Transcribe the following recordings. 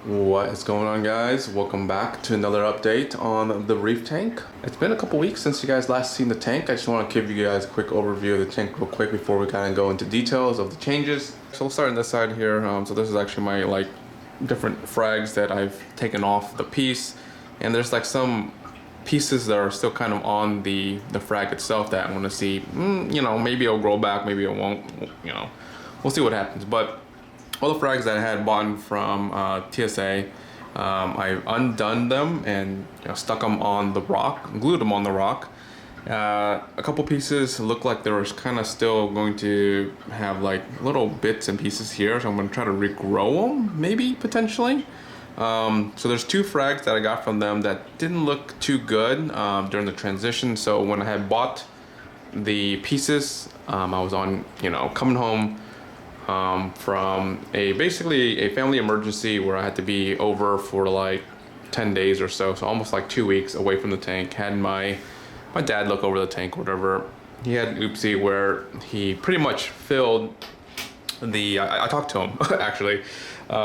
What is going on, guys? Welcome back to another update on the Reef tank. It's been a couple weeks since you guys last seen the tank. I just want to give you guys a quick overview of the tank real quick before we kind of go into details of the changes. So we'll start on this side here. So this is actually my different frags that I've taken off the piece, and there's like some pieces that are still kind of on the frag itself that I want to see. Maybe it'll grow back, maybe it won't. We'll see what happens. But all the frags that I had bought from TSA, I undone them and stuck them on the rock, glued them on the rock. A couple pieces look like they were kind of still going to have like little bits and pieces here, so I'm going to try to regrow them, maybe, potentially. So there's two frags that I got from them that didn't look too good during the transition. So when I had bought the pieces, I was on, coming home from basically a family emergency where I had to be over for like 10 days or so almost like 2 weeks away from the tank. Had my dad look over the tank or whatever. He had an oopsie where he pretty much filled I talked to him actually.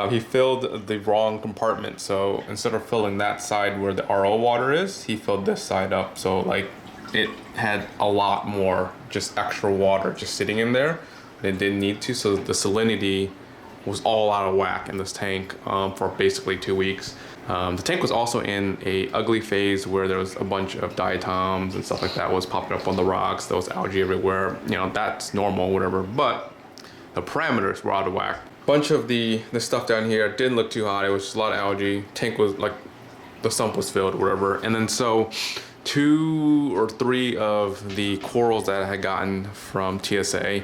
He filled the wrong compartment, so instead of filling that side where the RO water is, he filled this side up, so like it had a lot more just extra water just sitting in there. They didn't need to, so the salinity was all out of whack in this tank for basically 2 weeks. The tank was also in a ugly phase where there was a bunch of diatoms and stuff like that was popping up on the rocks. There was algae everywhere. That's normal, whatever. But the parameters were out of whack. Bunch of the stuff down here didn't look too hot. It was just a lot of algae. Tank was like, the sump was filled, whatever. And then so 2 or 3 of the corals that I had gotten from TSA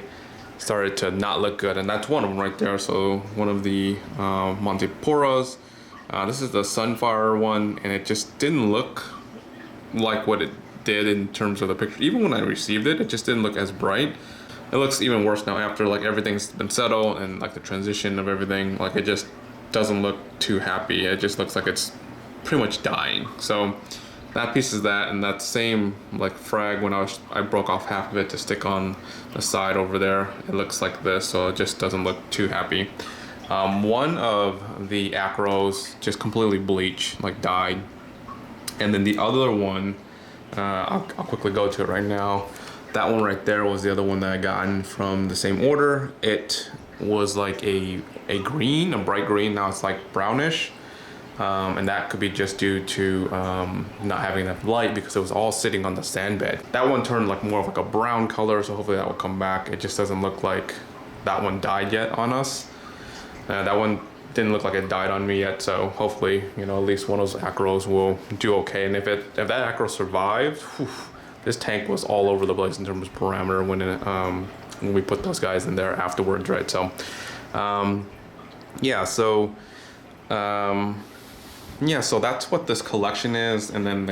started to not look good, and that's one of them right there. So one of the Monteporas, this is the Sunfire one, and it just didn't look like what it did in terms of the picture. Even when I received it, it just didn't look as bright. It looks even worse now after like everything's been settled and like the transition of everything. Like it just doesn't look too happy. It just looks like it's pretty much dying. So that piece is that, and that same like frag when I broke off half of it to stick on the side over there. It looks like this, so it just doesn't look too happy. One of the acros just completely bleached, like died, and then the other one, I'll quickly go to it right now. That one right there was the other one that I gotten from the same order. It was like a green, a bright green. Now it's like brownish. And that could be just due to not having enough light because it was all sitting on the sand bed. That one turned like more of like a brown color, so hopefully that will come back. It just doesn't look like that one died yet on us. That one didn't look like it died on me yet, so hopefully, at least one of those acros will do okay. And if that acro survived, this tank was all over the place in terms of parameter when we put those guys in there afterwards, right? So, yeah, so that's what this collection is. And then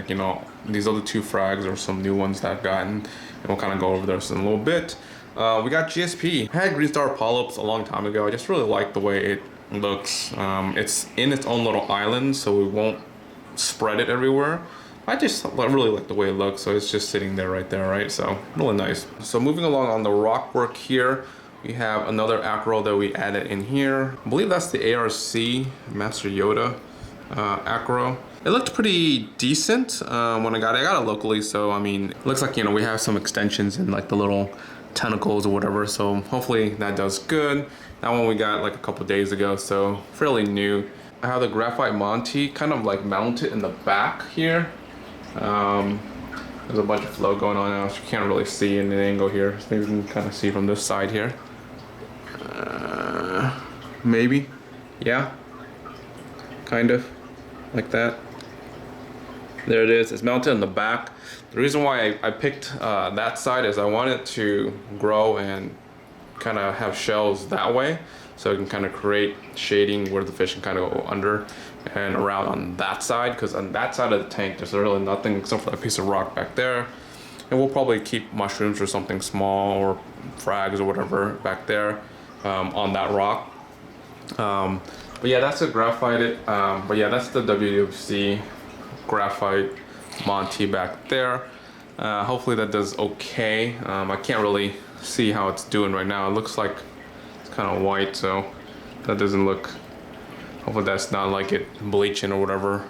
these other 2 frags are some new ones that I've gotten, and we'll kind of go over those in a little bit. We got GSP. I had green star polyps a long time ago. I just really like the way it looks. It's in its own little island, so we won't spread it everywhere. I just really like the way it looks, so it's just sitting there right there, right? So really nice. So moving along on the rock work here, we have another acro that we added in here. I believe that's the ARC Master Yoda acro. It looked pretty decent when I got it. I got it locally, so I mean, it looks like we have some extensions in like the little tentacles or whatever, so hopefully that does good. That one we got like a couple days ago, so fairly new. I have the graphite Monty kind of like mounted in the back here. There's a bunch of flow going on now, so you can't really see in the angle here. So maybe you can kind of see from this side here. Maybe, yeah, kind of like that. There it is. It's mounted in the back. The reason why I picked that side is I wanted to grow and kind of have shells that way, so it can kind of create shading where the fish can kind of go under and around on that side, because on that side of the tank there's really nothing except for that piece of rock back there, and we'll probably keep mushrooms or something small or frags or whatever back there on that rock. But yeah, that's a graphite. But yeah, that's the WWC graphite Monty back there. Hopefully that does okay. I can't really see how it's doing right now. It looks like it's kind of white, so that doesn't look Hopefully that's not like it bleaching or whatever,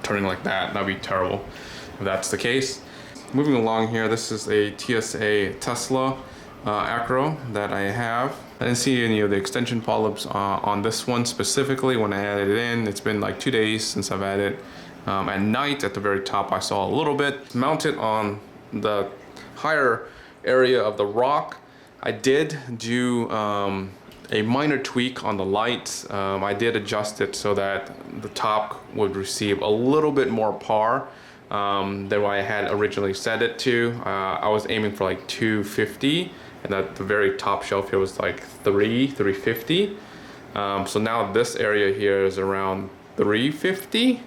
turning like that. That'd be terrible if that's the case. Moving along here, this is a TSA Tesla acro that I have. I didn't see any of the extension polyps on this one specifically when I added it in. It's been like 2 days since I've added it. At night, at the very top, I saw a little bit. Mounted on the higher area of the rock, I did do a minor tweak on the lights. I did adjust it so that the top would receive a little bit more par than what I had originally set it to. I was aiming for like 250, and at the very top shelf here was like 350. So now this area here is around 350.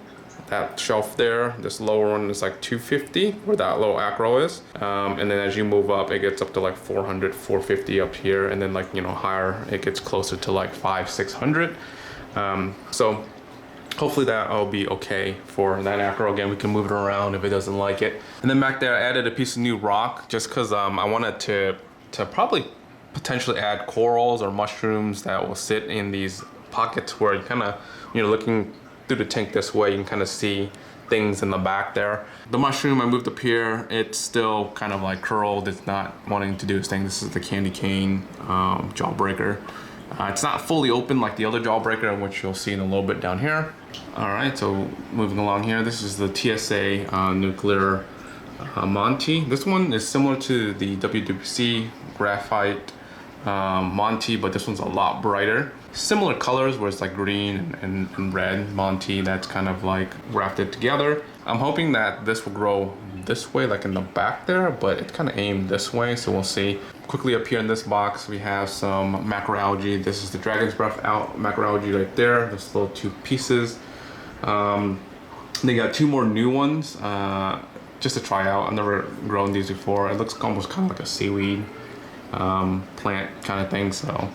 That shelf there, this lower one is like 250 where that little acro is, and then as you move up it gets up to like 400, 450 up here, and then like, you know, higher it gets closer to like 500, 600. So hopefully that'll be okay for that acro. Again, we can move it around if it doesn't like it. And then back there I added a piece of new rock just because I wanted to probably potentially add corals or mushrooms that will sit in these pockets where you kind of, you know, looking through the tank this way, you can kind of see things in the back there. The mushroom I moved up here, it's still kind of like curled. It's not wanting to do its thing. This is the candy cane jawbreaker. It's not fully open like the other jawbreaker, which you'll see in a little bit down here. All right, so moving along here, this is the TSA nuclear Monty. This one is similar to the WWC graphite Monty, but this one's a lot brighter. Similar colors where it's like green and red Monty that's kind of like grafted together. I'm hoping that this will grow this way, like in the back there, but it's kind of aimed this way, so we'll see. Quickly up here in this box, we have some macroalgae. This is the dragon's breath macroalgae right there. Those little 2 pieces. They got 2 more new ones just to try out. I've never grown these before. It looks almost kind of like a seaweed plant kind of thing, so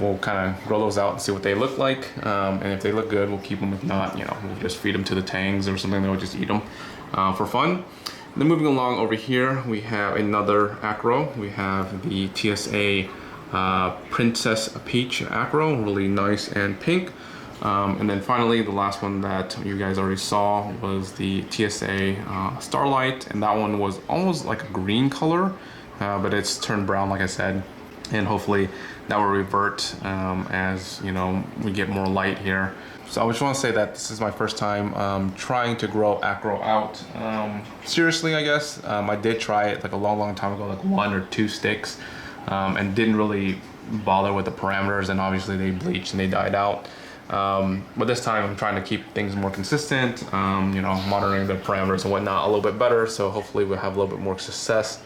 we'll kind of grow those out and see what they look like, and if they look good, we'll keep them. If not, you know, we'll just feed them to the tangs or something. They'll just eat them for fun. And then moving along over here, we have another acro. We have the TSA Princess Peach acro, really nice and pink. And then finally, the last one that you guys already saw was the TSA Starlight, and that one was almost like a green color, but it's turned brown, like I said, and hopefully that will revert as, you know, we get more light here. So I just want to say that this is my first time trying to grow acro out seriously, I guess. I did try it like a long time ago, like 1 or 2 sticks, and didn't really bother with the parameters, and obviously they bleached and they died out. But this time I'm trying to keep things more consistent, you know, monitoring the parameters and whatnot a little bit better, so hopefully we'll have a little bit more success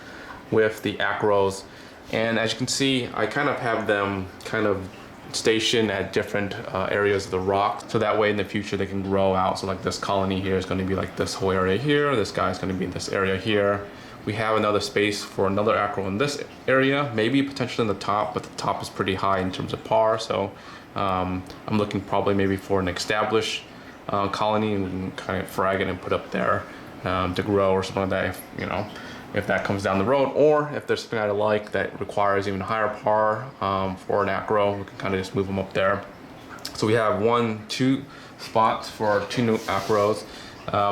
with the acros. And as you can see, I kind of have them kind of stationed at different areas of the rock, so that way in the future they can grow out. So like this colony here is going to be like this whole area here, this guy is going to be in this area here. We have another space for another acro in this area, maybe potentially in the top, but the top is pretty high in terms of par, so I'm looking probably maybe for an established colony, and we can kind of frag it and put up there to grow or something like that, if, you know, if that comes down the road, or if there's something I like that requires even higher par for an acro, we can kind of just move them up there. So we have 1, 2 spots for our 2 new acros.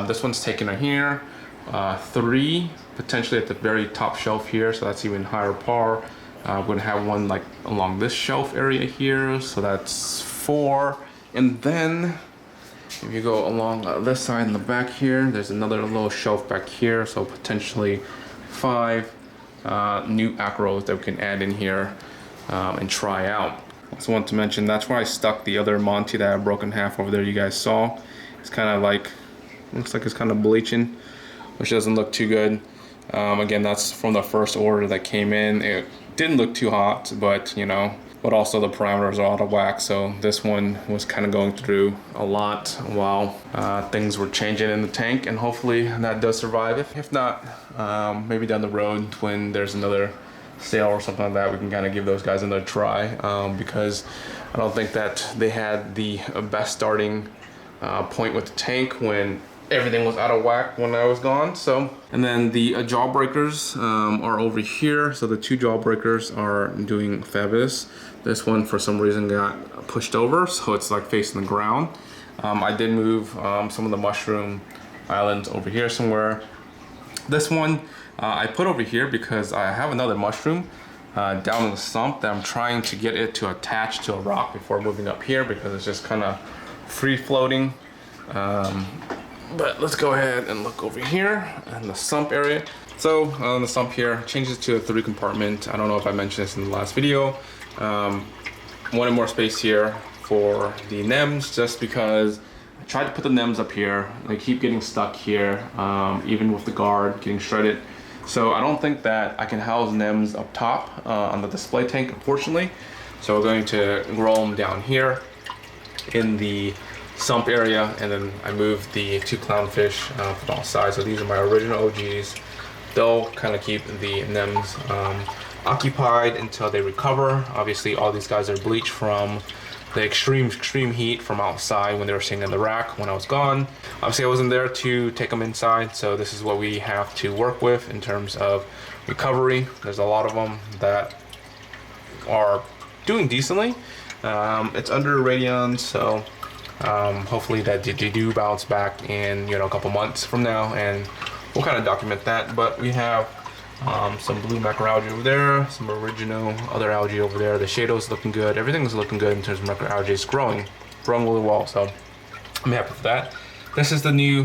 This one's taken right here, 3 potentially at the very top shelf here, so that's even higher par. We're gonna have one like along this shelf area here, so that's 4. And then if you go along this side in the back here, there's another little shelf back here, so potentially 5 new acros that we can add in here and try out. Also want to mention, that's where I stuck the other Monty that I broke in half over there you guys saw. It's kind of like, looks like it's kind of bleaching, which doesn't look too good. Again, that's from the first order that came in. It didn't look too hot, but you know, but also the parameters are out of whack, so this one was kind of going through a lot while things were changing in the tank, and hopefully that does survive. If not, maybe down the road when there's another sale or something like that, we can kind of give those guys another try, because I don't think that they had the best starting point with the tank when everything was out of whack when I was gone. So, and then the jawbreakers are over here. So the 2 jawbreakers are doing fabulous. This one for some reason got pushed over, so it's like facing the ground. I did move some of the mushroom islands over here somewhere. This one I put over here because I have another mushroom down in the sump that I'm trying to get it to attach to a rock before moving up here because it's just kind of free floating. But let's go ahead and look over here in the sump area. So the sump here changes to a 3 compartment. I don't know if I mentioned this in the last video. Wanted more space here for the nems just because I tried to put the nems up here. They keep getting stuck here, even with the guard getting shredded. So I don't think that I can house nems up top on the display tank, unfortunately. So we're going to grow them down here in the sump area, and then I moved the 2 clownfish from outside. So these are my original OGs. They'll kind of keep the nems occupied until they recover. Obviously all these guys are bleached from the extreme heat from outside when they were sitting in the rack when I was gone. Obviously I wasn't there to take them inside, so this is what we have to work with in terms of recovery. There's a lot of them that are doing decently. It's under radion, so hopefully that they do bounce back in a couple months from now, and we'll kind of document that. But we have some blue macroalgae over there, some original other algae over there. The shadow's looking good. Everything's looking good in terms of macroalgae. It's growing really well, so I'm happy with that. This is the new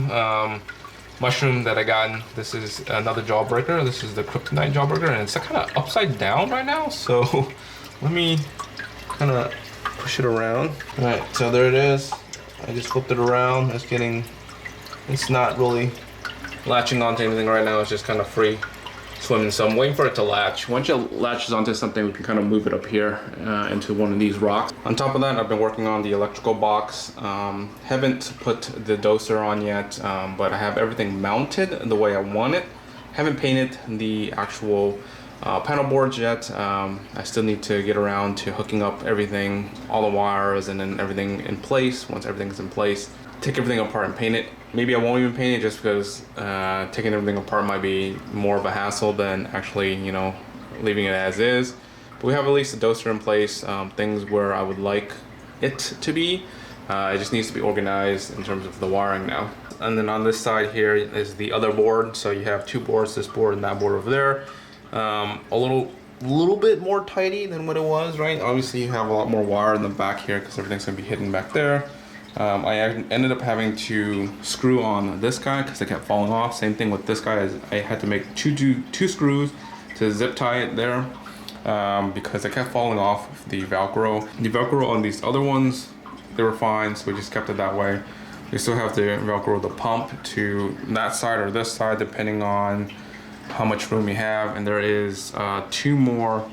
mushroom that I got. This is another jawbreaker. This is the kryptonite jawbreaker, and it's kind of upside down right now. So let me kind of push it around. All right, so there it is. I just flipped it around. It's not really latching onto anything right now. It's just kind of free swimming. So I'm waiting for it to latch. Once it latches onto something, we can kind of move it up here into one of these rocks. On top of that, I've been working on the electrical box. Haven't put the doser on yet, but I have everything mounted the way I want it. Haven't painted the actual panel boards yet. I still need to get around to hooking up everything, all the wires, and then everything in place. Once everything's in place, take everything apart and paint it. Maybe I won't even paint it just because taking everything apart might be more of a hassle than actually, leaving it as is. But we have at least a doser in place, things where I would like it to be. It just needs to be organized in terms of the wiring now. And then on this side here is the other board. So you have 2 boards, this board and that board over there. A little bit more tidy than what it was, right? Obviously you have a lot more wire in the back here because everything's gonna be hidden back there. I ended up having to screw on this guy because it kept falling off. Same thing with this guy. I had to make two screws to zip tie it there because it kept falling off the Velcro. The Velcro on these other ones, they were fine, so we just kept it that way. We still have to Velcro the pump to that side or this side depending on how much room you have. And there is 2 more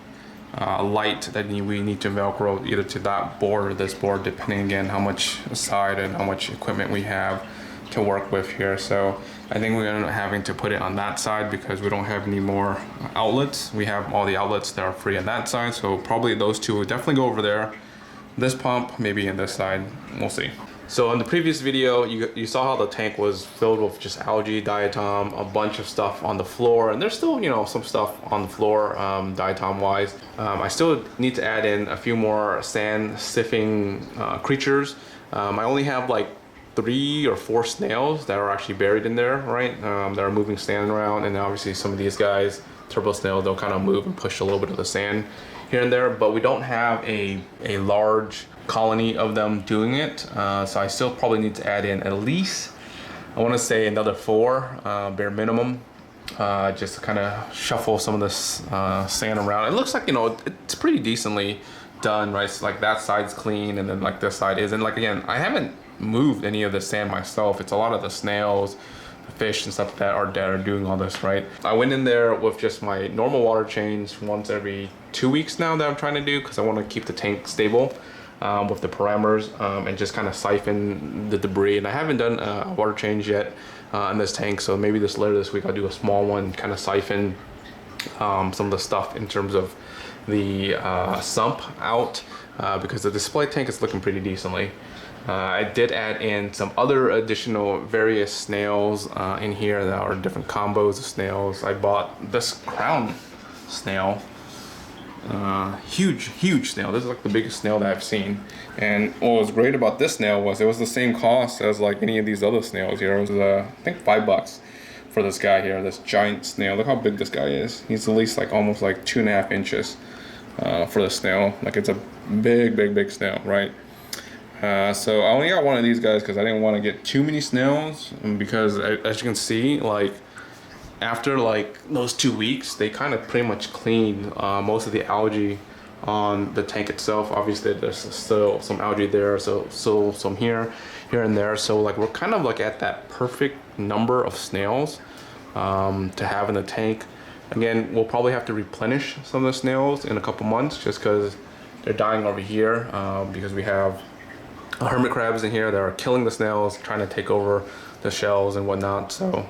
light that we need to Velcro either to that board or this board, depending again how much side and how much equipment we have to work with here. So I think we're gonna end up having to put it on that side because we don't have any more outlets. We have all the outlets that are free on that side, so probably those 2 will definitely go over there. This pump maybe in this side, we'll see. So in the previous video, you saw how the tank was filled with just algae, diatom, a bunch of stuff on the floor, and there's still, some stuff on the floor, diatom wise. I still need to add in a few more sand sniffing creatures. I only have like 3 or 4 snails that are actually buried in there, right? That are moving sand around, and obviously some of these guys, turbo snails, they'll kind of move and push a little bit of the sand here and there, but we don't have a large colony of them doing it, so I still probably need to add in at least, I want to say another 4 bare minimum, just to kind of shuffle some of this sand around. It looks like it's pretty decently done, right? So like that side's clean, and then like this side is, and like again, I haven't moved any of the sand myself. It's a lot of the snails, the fish and stuff that are doing all this, right? I went in there with just my normal water change once every 2 weeks now that I'm trying to do because I want to keep the tank stable. With the parameters and just kind of siphon the debris. And I haven't done a water change yet in this tank, so maybe later this week I'll do a small one, kind of siphon some of the stuff in terms of the sump out because the display tank is looking pretty decently. I did add in some other additional various snails in here that are different combos of snails. I bought this crown snail. Huge snail. This is like the biggest snail that I've seen. And what was great about this snail was it was the same cost as like any of these other snails here. It was I think $5 for this guy here, this giant snail. Look how big this guy is. He's at least like almost like 2.5 inches for the snail. Like it's a big snail, right? So I only got one of these guys because I didn't want to get too many snails, because as you can see, like after like those 2 weeks, they kind of pretty much cleaned most of the algae on the tank itself. Obviously there's still some algae there, so some here and there. So like we're kind of like at that perfect number of snails to have in the tank. Again, we'll probably have to replenish some of the snails in a couple months just because they're dying over here, because we have hermit crabs in here that are killing the snails, trying to take over the shells and whatnot. So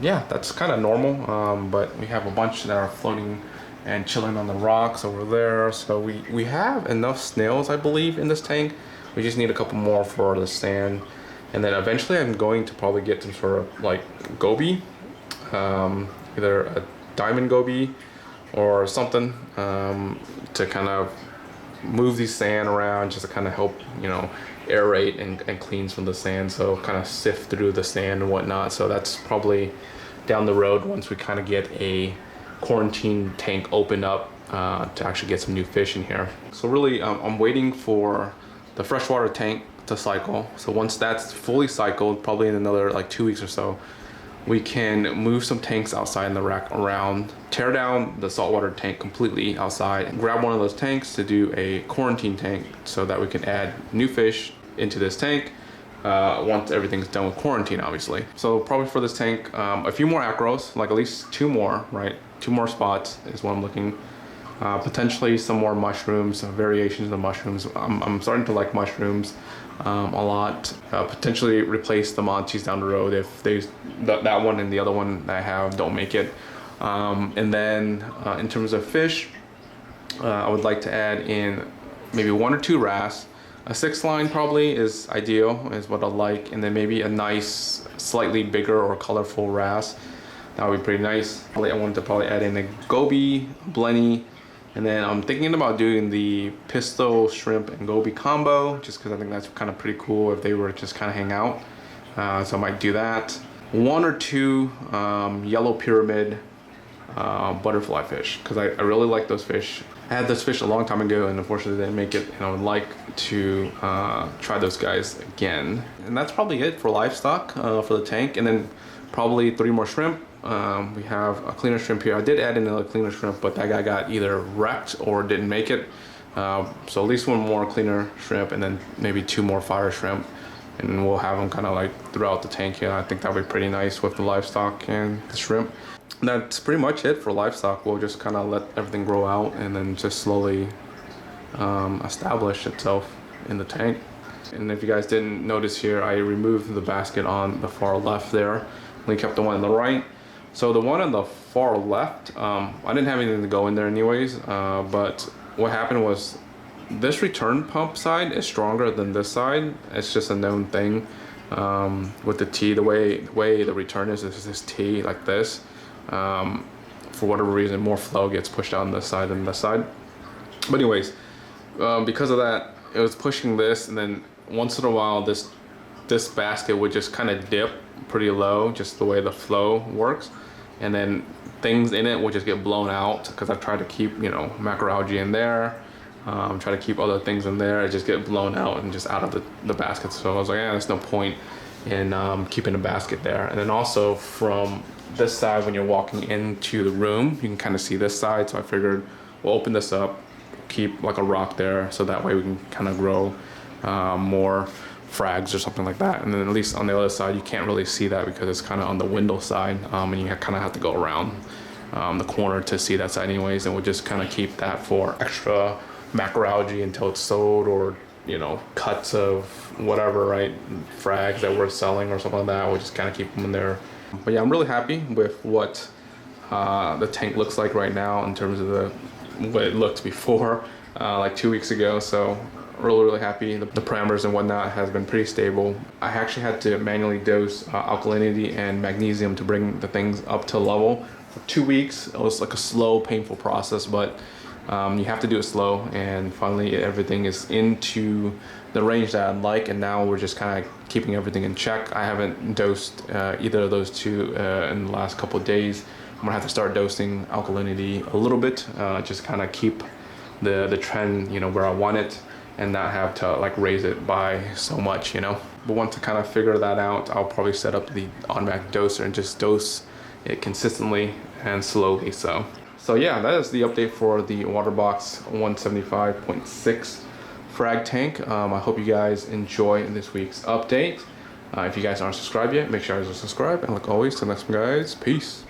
yeah, that's kind of normal, but we have a bunch that are floating and chilling on the rocks over there. So we have enough snails, I believe, in this tank. We just need a couple more for the sand. And then eventually I'm going to probably get some sort of like goby, either a diamond goby or something, to kind of move these sand around, just to kind of help, you know, aerate and clean some of the sand, so kind of sift through the sand and whatnot. So that's probably down the road once we kind of get a quarantine tank open up to actually get some new fish in here. So really I'm waiting for the freshwater tank to cycle. So once that's fully cycled, probably in another like 2 weeks or so, we can move some tanks outside in the rack around, tear down the saltwater tank completely outside, and grab one of those tanks to do a quarantine tank so that we can add new fish into this tank once everything's done with quarantine, obviously. So probably for this tank, a few more acros, like at least 2 more, right? 2 more spots is what I'm looking. Potentially some more mushrooms, variations of the mushrooms. I'm starting to like mushrooms a lot. Potentially replace the montes down the road if that one and the other one that I have don't make it. And then in terms of fish, I would like to add in maybe 1 or 2 wrasse. A 6 line probably is ideal, is what I like, and then maybe a nice, slightly bigger or colorful wrasse. That would be pretty nice. I wanted to probably add in a goby, blenny, and then I'm thinking about doing the pistol, shrimp, and goby combo, just because I think that's kind of pretty cool if they were to just kind of hang out. So I might do that. 1 or 2 yellow pyramid butterfly fish, because I really like those fish. I had those fish a long time ago and unfortunately didn't make it, and I would like to try those guys again. And that's probably it for livestock for the tank. And then probably 3 more shrimp. We have a cleaner shrimp here. I did add in another cleaner shrimp, but that guy got either wrecked or didn't make it. So at least 1 more cleaner shrimp, and then maybe 2 more fire shrimp. And we'll have them kind of like throughout the tank here. I think that would be pretty nice with the livestock and the shrimp. That's pretty much it for livestock. We'll just kind of let everything grow out and then just slowly establish itself in the tank. And if you guys didn't notice here, I removed the basket on the far left there. We kept the one on the right. So the one on the far left, I didn't have anything to go in there anyways, but what happened was this return pump side is stronger than this side. It's just a known thing with the T. The way the return is this T like this. For whatever reason, more flow gets pushed out on this side than this side. But anyways, because of that, it was pushing this, and then once in a while this basket would just kind of dip pretty low, just the way the flow works, and then things in it would just get blown out, because I've tried to keep, you know, macroalgae in there, try to keep other things in there. It just get blown out and just out of the basket. So I was like, yeah, there's no point in keeping a basket there. And then also from this side, when you're walking into the room, you can kind of see this side. So I figured we'll open this up, keep like a rock there, so that way we can kind of grow more frags or something like that. And then at least on the other side, you can't really see that because it's kind of on the window side, and you kind of have to go around the corner to see that side anyways. And we'll just kind of keep that for extra macroalgae until it's sold, or, you know, cuts of whatever, right, frags that we're selling or something like that. We'll just kind of keep them in there. But yeah, I'm really happy with what the tank looks like right now in terms of what it looked before, like 2 weeks ago. So really happy. The parameters and whatnot has been pretty stable. I actually had to manually dose alkalinity and magnesium to bring the things up to level for 2 weeks. It was like a slow, painful process, but You have to do it slow, and finally everything is into the range that I'd like, and now we're just kind of keeping everything in check. I haven't dosed either of those two in the last couple of days. I'm gonna have to start dosing alkalinity a little bit, just kind of keep the trend, you know, where I want it, and not have to like raise it by so much, you know. But once I kind of figure that out, I'll probably set up the automatic doser and just dose it consistently and slowly. So yeah, that is the update for the Waterbox 175.6 frag tank. I hope you guys enjoy this week's update. If you guys aren't subscribed yet, make sure you guys are subscribed, and like always, till next one, guys, peace.